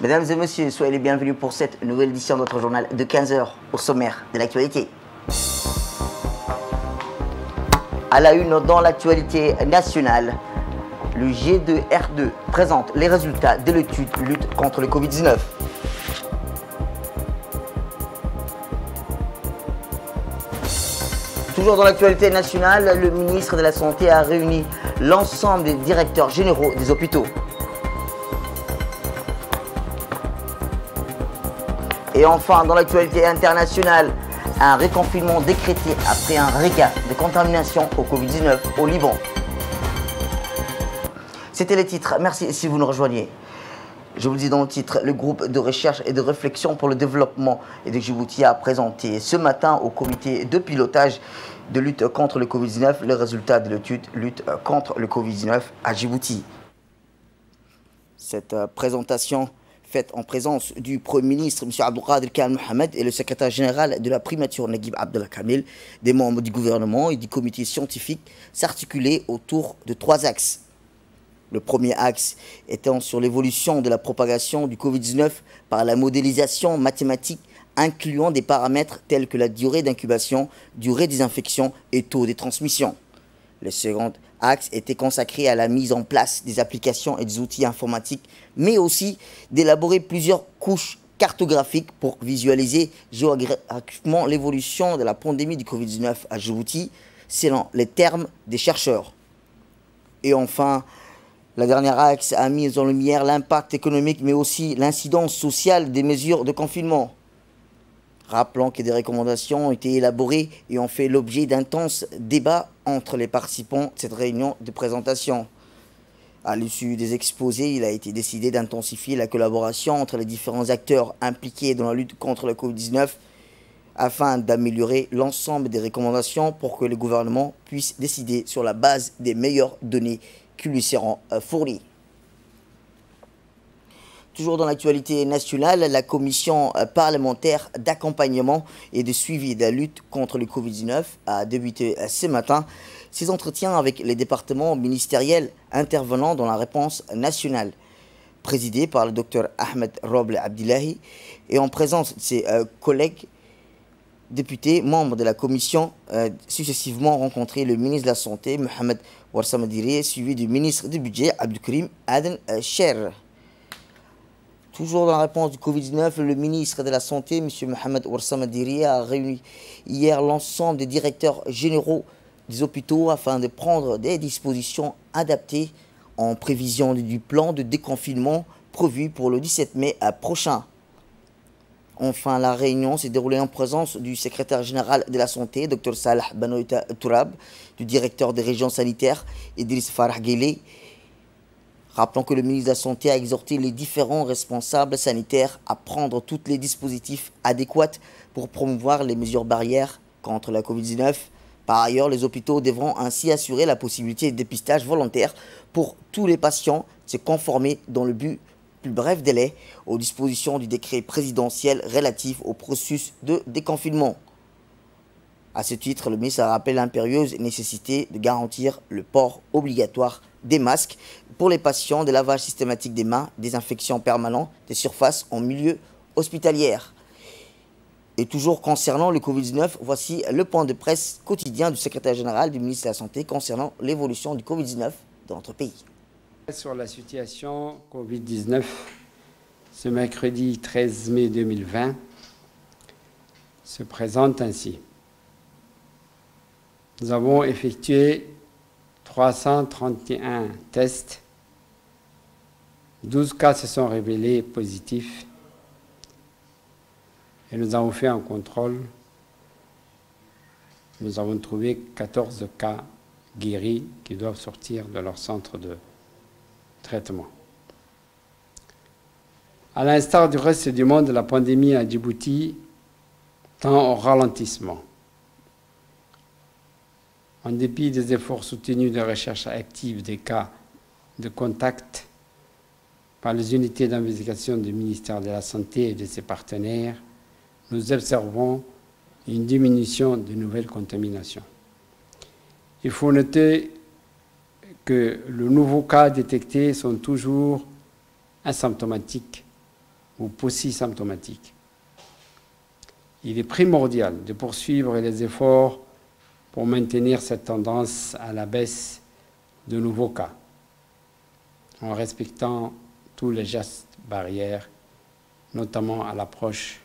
Mesdames et messieurs, soyez les bienvenus pour cette nouvelle édition de notre journal de 15 h au sommaire de l'actualité. À la une dans l'actualité nationale, le G2R2 présente les résultats de l'étude lutte contre le Covid-19. Toujours dans l'actualité nationale, le ministre de la Santé a réuni l'ensemble des directeurs généraux des hôpitaux. Et enfin, dans l'actualité internationale, un reconfinement décrété après un regain de contamination au Covid-19 au Liban. C'était les titres. Merci si vous nous rejoignez. Je vous le dis dans le titre, le groupe de recherche et de réflexion pour le développement de Djibouti a présenté ce matin au comité de pilotage de lutte contre le Covid-19 les résultats de l'étude lutte contre le Covid-19 à Djibouti. Cette présentation faite en présence du Premier ministre, M. Abdelkader Khan Mohamed, et le secrétaire général de la primature, Naguib Abdallah Kamil, des membres du gouvernement et du comité scientifique, s'articulait autour de 3 axes. Le premier axe étant sur l'évolution de la propagation du Covid-19 par la modélisation mathématique incluant des paramètres tels que la durée d'incubation, durée des infections et taux de transmission. Le second axe était consacré à la mise en place des applications et des outils informatiques, mais aussi d'élaborer plusieurs couches cartographiques pour visualiser géographiquement l'évolution de la pandémie du Covid-19 à Djibouti, selon les termes des chercheurs. Et enfin, la dernière axe a mis en lumière l'impact économique, mais aussi l'incidence sociale des mesures de confinement. Rappelons que des recommandations ont été élaborées et ont fait l'objet d'intenses débats entre les participants de cette réunion de présentation. À l'issue des exposés, il a été décidé d'intensifier la collaboration entre les différents acteurs impliqués dans la lutte contre le Covid-19 afin d'améliorer l'ensemble des recommandations pour que le gouvernement puisse décider sur la base des meilleures données qui lui seront fournies. Toujours dans l'actualité nationale, la commission parlementaire d'accompagnement et de suivi de la lutte contre le Covid-19 a débuté ce matin ses entretiens avec les départements ministériels intervenant dans la réponse nationale. Présidé par le Dr Ahmed Roble Abdillahi et en présence de ses collègues députés, membres de la commission, successivement rencontré le ministre de la Santé, Mohamed Ouarsama Diri, suivi du ministre du Budget, Abdelkrim Aden Cher. Toujours dans la réponse du Covid-19, le ministre de la Santé, M. Mohamed Ouarsama Diri, a réuni hier l'ensemble des directeurs généraux des hôpitaux afin de prendre des dispositions adaptées en prévision du plan de déconfinement prévu pour le 17 mai prochain. Enfin, la réunion s'est déroulée en présence du secrétaire général de la Santé, Dr Salah Banoïta Tourab, du directeur des régions sanitaires, Idriss Farah Guélé. Rappelons que le ministre de la Santé a exhorté les différents responsables sanitaires à prendre tous les dispositifs adéquats pour promouvoir les mesures barrières contre la Covid-19. Par ailleurs, les hôpitaux devront ainsi assurer la possibilité de dépistage volontaire pour tous les patients, se conformer dans le plus bref délai aux dispositions du décret présidentiel relatif au processus de déconfinement. À ce titre, le ministre a rappelé l'impérieuse nécessité de garantir le port obligatoire des masques pour les patients, des lavages systématiques des mains, des infections permanentes des surfaces en milieu hospitalier. Et toujours concernant le Covid-19, voici le point de presse quotidien du secrétaire général du ministre de la Santé concernant l'évolution du Covid-19 dans notre pays. Sur la situation Covid-19, ce mercredi 13 mai 2020 se présente ainsi. Nous avons effectué 331 tests, 12 cas se sont révélés positifs et nous avons fait un contrôle. Nous avons trouvé 14 cas guéris qui doivent sortir de leur centre de traitement. À l'instar du reste du monde, la pandémie à Djibouti tend au ralentissement. En dépit des efforts soutenus de recherche active des cas de contact par les unités d'investigation du ministère de la Santé et de ses partenaires, nous observons une diminution de nouvelles contaminations. Il faut noter que les nouveaux cas détectés sont toujours asymptomatiques ou paucisymptomatiques. Il est primordial de poursuivre les efforts pour maintenir cette tendance à la baisse de nouveaux cas, en respectant tous les gestes barrières, notamment à l'approche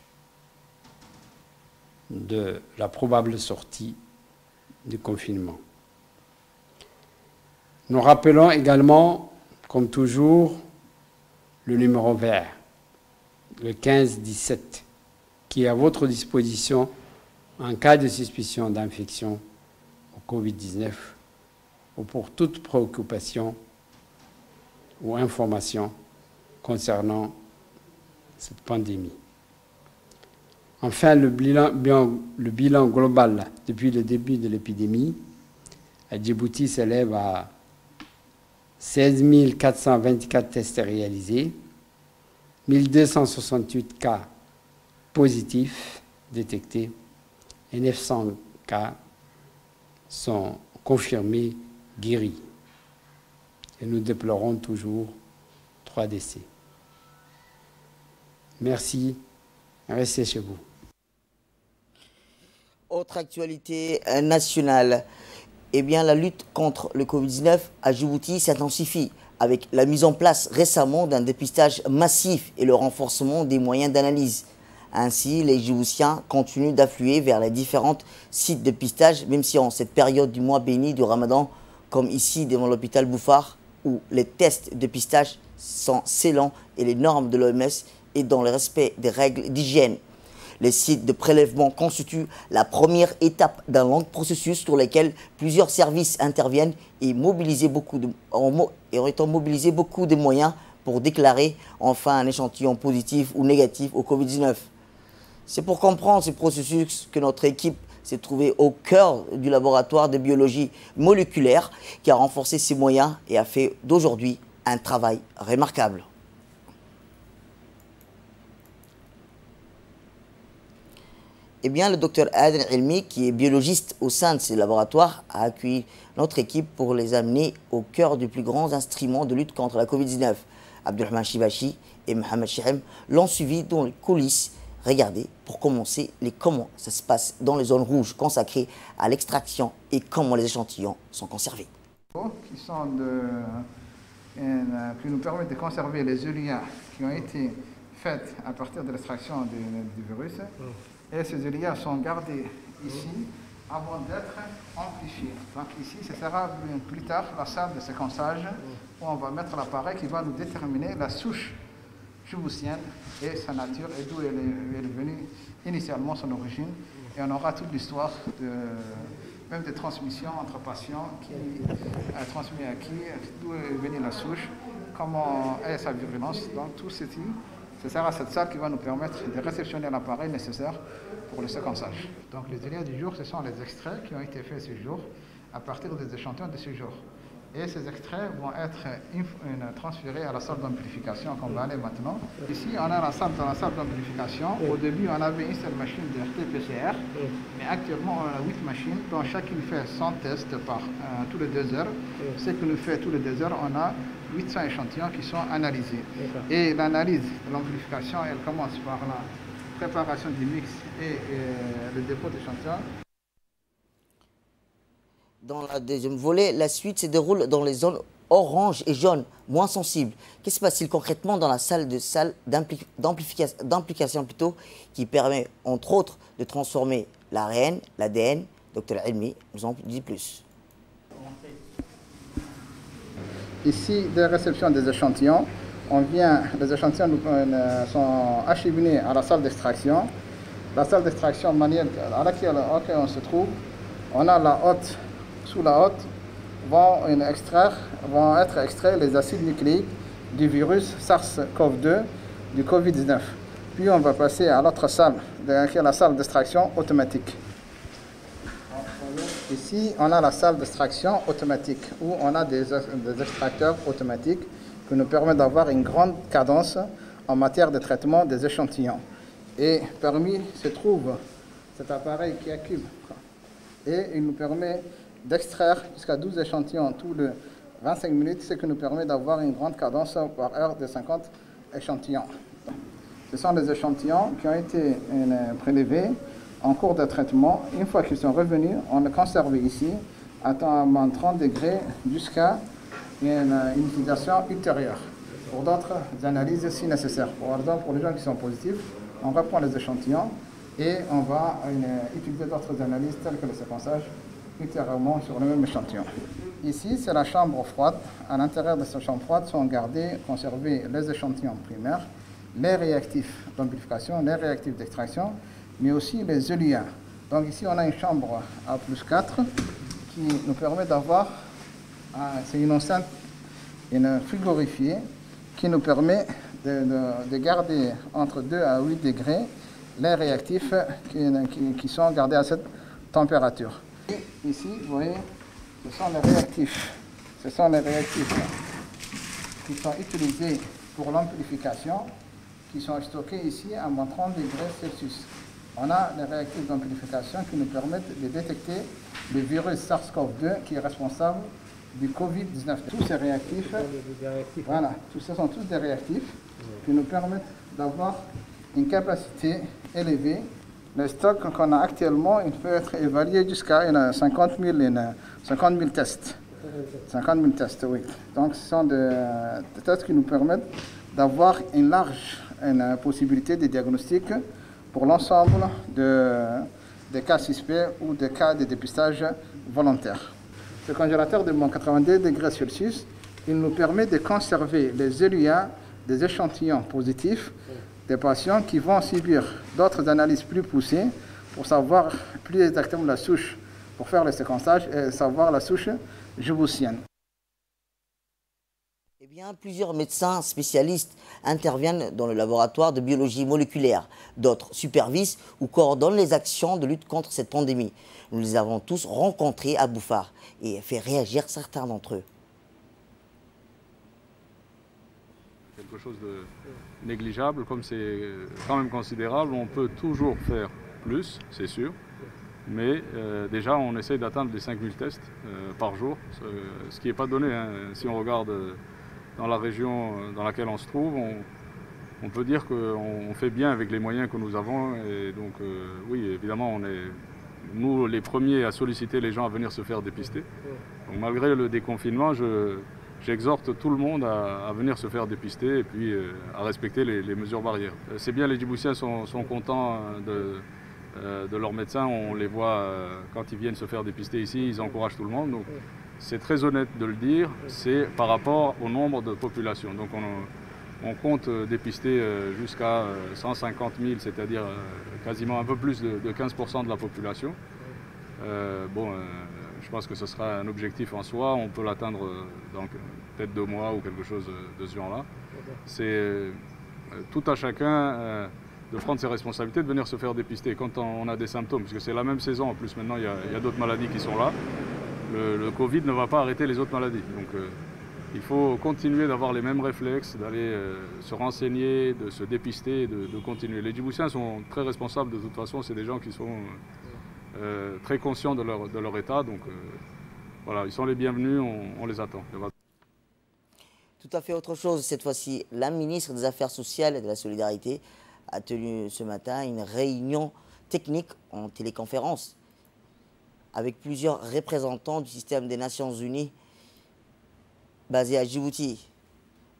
de la probable sortie du confinement. Nous rappelons également, comme toujours, le numéro vert, le 15-17, qui est à votre disposition en cas de suspicion d'infection au Covid-19 ou pour toute préoccupation ou information concernant cette pandémie. Enfin, le bilan global depuis le début de l'épidémie à Djibouti s'élève à 16 424 tests réalisés, 1268 cas positifs détectés et 900 cas sont confirmés guéris. Et nous déplorons toujours 3 décès. Merci. Restez chez vous. Autre actualité nationale, eh bien, la lutte contre le Covid-19 à Djibouti s'intensifie avec la mise en place récemment d'un dépistage massif et le renforcement des moyens d'analyse. Ainsi, les Djiboutiens continuent d'affluer vers les différents sites de dépistage, même si en cette période du mois béni du Ramadan, comme ici devant l'hôpital Bouffar, où les tests de dépistage sont scellants et les normes de l'OMS et dans le respect des règles d'hygiène. Les sites de prélèvement constituent la première étape d'un long processus sur lequel plusieurs services interviennent et ont mobilisé beaucoup de moyens pour déclarer enfin un échantillon positif ou négatif au Covid-19. C'est pour comprendre ce processus que notre équipe s'est trouvée au cœur du laboratoire de biologie moléculaire qui a renforcé ses moyens et a fait d'aujourd'hui un travail remarquable. Eh bien, le docteur Aden Elmi, qui est biologiste au sein de ces laboratoires, a accueilli notre équipe pour les amener au cœur du plus grand instrument de lutte contre la Covid-19. Abdulrahman Shibachi et Mohamed Chihem l'ont suivi dans les coulisses. Regardez, pour commencer, comment ça se passe dans les zones rouges consacrées à l'extraction et comment les échantillons sont conservés. Qui nous permettent de conserver les élias qui ont été faits à partir de l'extraction du virus. Et ces élias sont gardés ici avant d'être amplifiés. Donc ici, ce sera plus tard la salle de séquençage où on va mettre l'appareil qui va nous déterminer la souche djiboutienne et sa nature et d'où elle est venue initialement, son origine. Et on aura toute l'histoire même des transmissions entre patients, qui a transmis à qui, d'où est venue la souche, comment est sa virulence. Donc tout ceci, ce sera cette salle qui va nous permettre de réceptionner l'appareil nécessaire pour le séquençage. Donc les élias du jour, ce sont les extraits qui ont été faits ce jour à partir des échantillons de ce jour. Et ces extraits vont être transférés à la salle d'amplification qu'on va aller maintenant. Ici, on a la salle d'amplification. Au début, on avait une seule machine de RT-PCR, mais actuellement, on a 8 machines, dont chacune fait 100 tests par tous les 2 heures. Ce que nous fait tous les 2 heures, on a 800 échantillons qui sont analysés. Et l'analyse de l'amplification, elle commence par la préparation du mix et le dépôt d'échantillons. Dans la deuxième volet, la suite se déroule dans les zones orange et jaune, moins sensibles. Qu'est-ce qui se passe-t-il concrètement dans la salle d'amplification qui permet, entre autres, de transformer l'ARN, l'ADN? Dr Elmi nous en dit plus. Ici, de réception des échantillons, les échantillons sont acheminés à la salle d'extraction. La salle d'extraction manuelle à laquelle on se trouve, on a la hotte. Sous la hotte vont être extraits les acides nucléiques du virus SARS-CoV-2 du Covid-19. Puis on va passer à l'autre salle, qui est la salle d'extraction automatique. Ici, on a la salle d'extraction automatique, où on a des extracteurs automatiques qui nous permettent d'avoir une grande cadence en matière de traitement des échantillons. Et parmi se trouve cet appareil qui accube. Et il nous permet d'extraire jusqu'à 12 échantillons tous les 25 minutes, ce qui nous permet d'avoir une grande cadence par heure de 50 échantillons. Ce sont des échantillons qui ont été prélevés en cours de traitement. Une fois qu'ils sont revenus, on les conserve ici à 30 degrés jusqu'à une utilisation ultérieure pour d'autres analyses si nécessaire. Par exemple, pour les gens qui sont positifs, on reprend les échantillons et on va utiliser d'autres analyses telles que le séquençage ultérieurement sur le même échantillon. Ici, c'est la chambre froide. À l'intérieur de cette chambre froide sont conservés les échantillons primaires, les réactifs d'amplification, les réactifs d'extraction, mais aussi les éoliens. Donc ici, on a une chambre à +4 qui nous permet d'avoir, c'est une enceinte, une frigorifiée, qui nous permet de garder entre 2 à 8 degrés les réactifs qui sont gardés à cette température. Et ici, vous voyez, ce sont les réactifs. Ce sont les réactifs qui sont utilisés pour l'amplification, qui sont stockés ici à moins 30 degrés Celsius. On a les réactifs d'amplification qui nous permettent de détecter le virus SARS-CoV-2 qui est responsable du Covid-19. Tous ces réactifs, voilà, tous ce sont tous des réactifs qui nous permettent d'avoir une capacité élevée. Le stock qu'on a actuellement, il peut être évalué jusqu'à 50 000 tests. 50 000 tests, oui. Donc ce sont des tests qui nous permettent d'avoir une large possibilité de diagnostic pour l'ensemble des cas suspects ou des cas de dépistage volontaire. Ce congélateur de moins 82 degrés Celsius, il nous permet de conserver les éoliens des échantillons positifs des patients qui vont subir d'autres analyses plus poussées pour savoir plus exactement la souche, pour faire le séquençage et savoir la souche djiboutienne. Eh bien, plusieurs médecins spécialistes interviennent dans le laboratoire de biologie moléculaire. D'autres supervisent ou coordonnent les actions de lutte contre cette pandémie. Nous les avons tous rencontrés à Bouffar et fait réagir certains d'entre eux. Quelque chose de négligeable, comme c'est quand même considérable, on peut toujours faire plus, c'est sûr. Mais déjà, on essaie d'atteindre les 5000 tests par jour, ce qui n'est pas donné. Hein. Si on regarde dans la région dans laquelle on se trouve, on peut dire qu'on fait bien avec les moyens que nous avons. Et donc, oui, évidemment, on est nous les premiers à solliciter les gens à venir se faire dépister. Donc, malgré le déconfinement, j'exhorte tout le monde à venir se faire dépister et puis à respecter les mesures barrières. C'est bien, les Djiboutiens sont contents de leurs médecins. On les voit quand ils viennent se faire dépister ici, ils encouragent tout le monde. Donc c'est très honnête de le dire, c'est par rapport au nombre de population. Donc on compte dépister jusqu'à 150 000, c'est-à-dire quasiment un peu plus de 15% de la population. Je pense que ce sera un objectif en soi. On peut l'atteindre dans peut-être 2 mois ou quelque chose de ce genre-là. C'est tout à chacun de prendre ses responsabilités, de venir se faire dépister quand on a des symptômes, parce que c'est la même saison. En plus, maintenant, il y a d'autres maladies qui sont là. Le Covid ne va pas arrêter les autres maladies. Donc, il faut continuer d'avoir les mêmes réflexes, d'aller se renseigner, de se dépister, de continuer. Les Djiboutiens sont très responsables de toute façon. C'est des gens qui sont très conscients de leur état. Donc, voilà, ils sont les bienvenus, on les attend. Tout à fait autre chose. Cette fois-ci, la ministre des Affaires sociales et de la Solidarité a tenu ce matin une réunion technique en téléconférence avec plusieurs représentants du système des Nations Unies basé à Djibouti,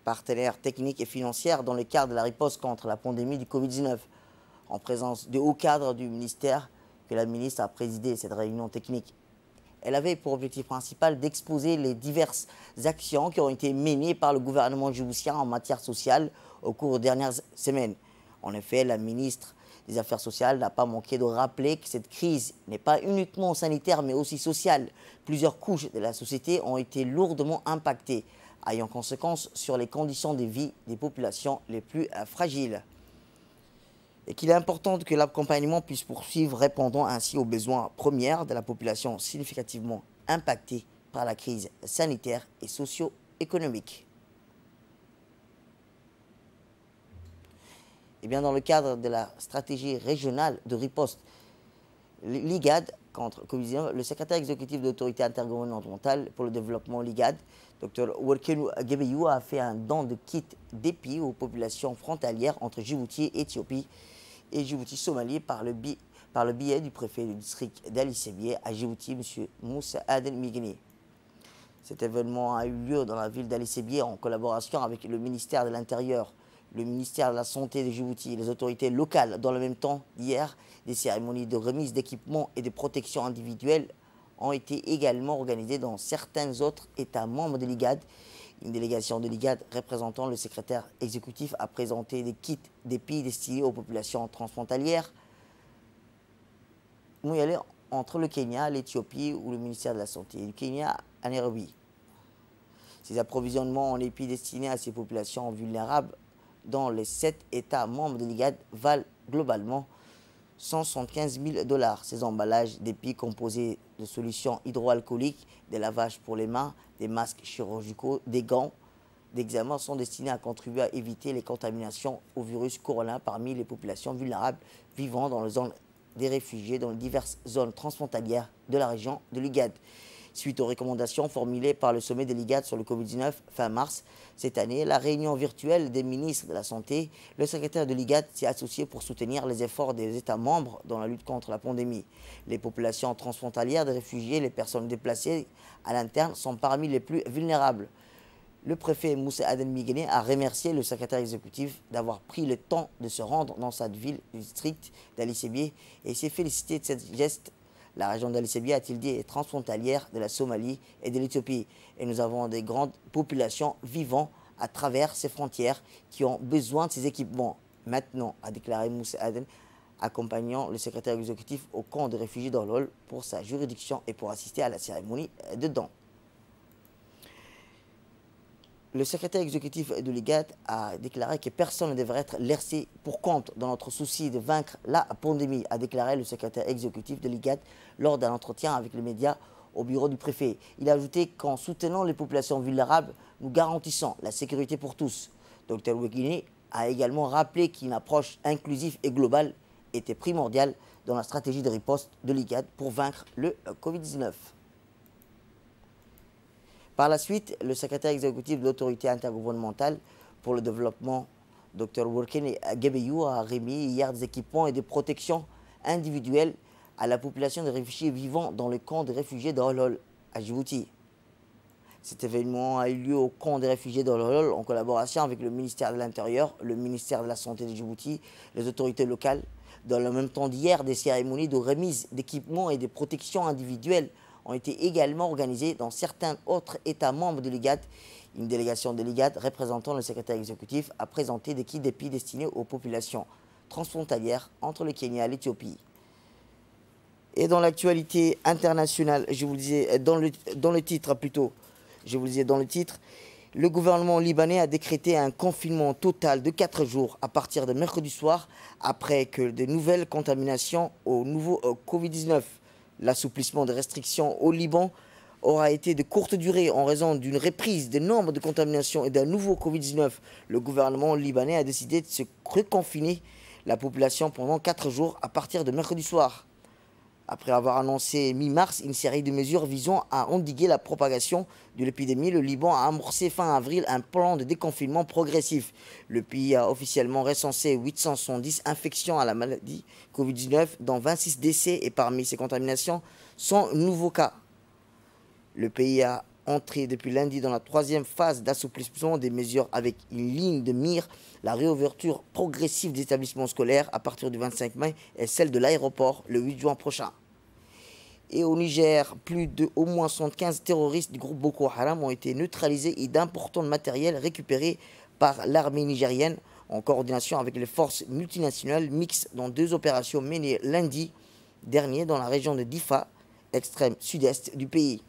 partenaires techniques et financiers dans le cadre de la riposte contre la pandémie du Covid-19, en présence de hauts cadres du ministère que la ministre a présidé cette réunion technique. Elle avait pour objectif principal d'exposer les diverses actions qui ont été menées par le gouvernement djiboutien en matière sociale au cours des dernières semaines. En effet, la ministre des Affaires sociales n'a pas manqué de rappeler que cette crise n'est pas uniquement sanitaire mais aussi sociale. Plusieurs couches de la société ont été lourdement impactées, ayant conséquence sur les conditions de vie des populations les plus fragiles. Et qu'il est important que l'accompagnement puisse poursuivre, répondant ainsi aux besoins premiers de la population significativement impactée par la crise sanitaire et socio-économique. Et bien, dans le cadre de la stratégie régionale de riposte, l'IGAD contre Covid-19, le secrétaire exécutif de l'autorité intergouvernementale pour le développement l'IGAD, Dr Workenu Gebeyu, a fait un don de kits d'épi aux populations frontalières entre Djibouti et Éthiopie et Djibouti-Somalie par le biais du préfet du district d'Ali Sébié à Djibouti, M. Moussa Aden Migné. Cet événement a eu lieu dans la ville d'Ali Sébié en collaboration avec le ministère de l'Intérieur, le ministère de la Santé de Djibouti et les autorités locales. Dans le même temps d'hier, des cérémonies de remise d'équipements et de protection individuelle ont été également organisées dans certains autres États membres de l'IGAD. Une délégation de l'IGAD représentant le secrétaire exécutif a présenté des kits d'épi destinés aux populations transfrontalières entre le Kenya, l'Éthiopie ou le ministère de la Santé du Kenya à Nairobi. Ces approvisionnements en épis destinés à ces populations vulnérables dans les 7 États membres de l'IGAD valent globalement 175 000 $. Ces emballages d'épis composés de solutions hydroalcooliques, des lavages pour les mains, des masques chirurgicaux, des gants d'examen sont destinés à contribuer à éviter les contaminations au virus corona parmi les populations vulnérables vivant dans les zones des réfugiés dans les diverses zones transfrontalières de la région de l'IGAD. Suite aux recommandations formulées par le sommet de l'IGAD sur le Covid-19 fin mars cette année, la réunion virtuelle des ministres de la Santé, le secrétaire de l'IGAD s'est associé pour soutenir les efforts des États membres dans la lutte contre la pandémie. Les populations transfrontalières des réfugiés, les personnes déplacées à l'interne sont parmi les plus vulnérables. Le préfet Moussa Aden Migné a remercié le secrétaire exécutif d'avoir pris le temps de se rendre dans cette ville du district d'Ali Sébié et s'est félicité de ce geste. La région d'Ali Sébié, a-t-il dit, est transfrontalière de la Somalie et de l'Éthiopie. Et nous avons des grandes populations vivant à travers ces frontières qui ont besoin de ces équipements. Maintenant, a déclaré Moussa Aden, accompagnant le secrétaire exécutif au camp de réfugiés d'Orlol pour sa juridiction et pour assister à la cérémonie de don. Le secrétaire exécutif de l'IGAD a déclaré que personne ne devrait être laissé pour compte dans notre souci de vaincre la pandémie, a déclaré le secrétaire exécutif de l'IGAD lors d'un entretien avec les médias au bureau du préfet. Il a ajouté qu'en soutenant les populations vulnérables, nous garantissons la sécurité pour tous. Dr Wekine a également rappelé qu'une approche inclusive et globale était primordiale dans la stratégie de riposte de l'IGAD pour vaincre le Covid-19. Par la suite, le secrétaire exécutif de l'autorité intergouvernementale pour le développement, Dr Workenu Gebeyu, a remis hier des équipements et des protections individuelles à la population de réfugiés vivant dans le camp de réfugiés d'Orlol à Djibouti. Cet événement a eu lieu au camp des réfugiés d'Orlol en collaboration avec le ministère de l'Intérieur, le ministère de la Santé de Djibouti, les autorités locales. Dans le même temps d'hier, des cérémonies de remise d'équipements et de protections individuelles ont été également organisées dans certains autres États membres de l'IGAD. Une délégation de l'IGAD représentant le secrétaire exécutif a présenté des kits d'épis destinés aux populations transfrontalières entre le Kenya et l'Éthiopie. Et dans l'actualité internationale, je vous le disais dans le titre, le gouvernement libanais a décrété un confinement total de 4 jours à partir de mercredi soir après que de nouvelles contaminations au nouveau Covid-19. L'assouplissement des restrictions au Liban aura été de courte durée en raison d'une reprise des nombres de contaminations et d'un nouveau Covid-19. Le gouvernement libanais a décidé de se reconfiner la population pendant 4 jours à partir de mercredi soir. Après avoir annoncé mi-mars une série de mesures visant à endiguer la propagation de l'épidémie, le Liban a amorcé fin avril un plan de déconfinement progressif. Le pays a officiellement recensé 870 infections à la maladie Covid-19, dont 26 décès et parmi ces contaminations, 100 nouveaux cas. Le pays a entré depuis lundi dans la 3e phase d'assouplissement des mesures avec une ligne de mire, la réouverture progressive des établissements scolaires à partir du 25 mai et celle de l'aéroport le 8 juin prochain. Et au Niger, plus de au moins 75 terroristes du groupe Boko Haram ont été neutralisés et d'importants matériels récupérés par l'armée nigérienne en coordination avec les forces multinationales mixtes dans 2 opérations menées lundi dernier dans la région de Difa, extrême sud-est du pays.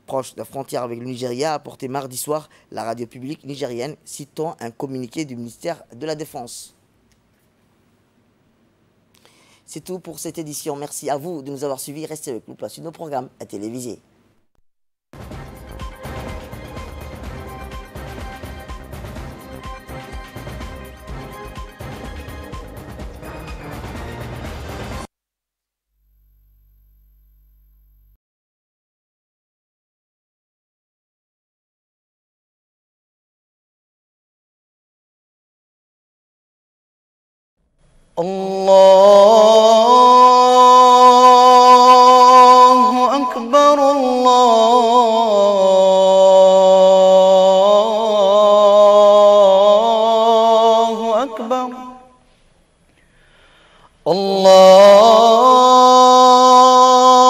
Proche de la frontière avec le Nigeria, a apporté mardi soir la radio publique nigérienne, citant un communiqué du ministère de la Défense. C'est tout pour cette édition. Merci à vous de nous avoir suivis. Restez avec nous pour la suite de nos programmes à téléviser. الله أكبر الله أكبر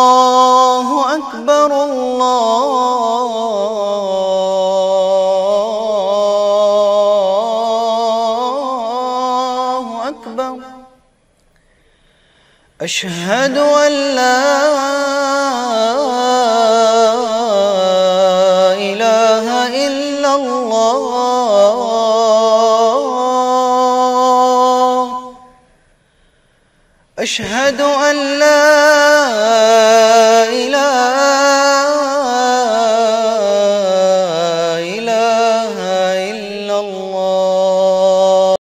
الله أكبر الله أكبر أشهد أن لا إله إلا الله أشهد أن لا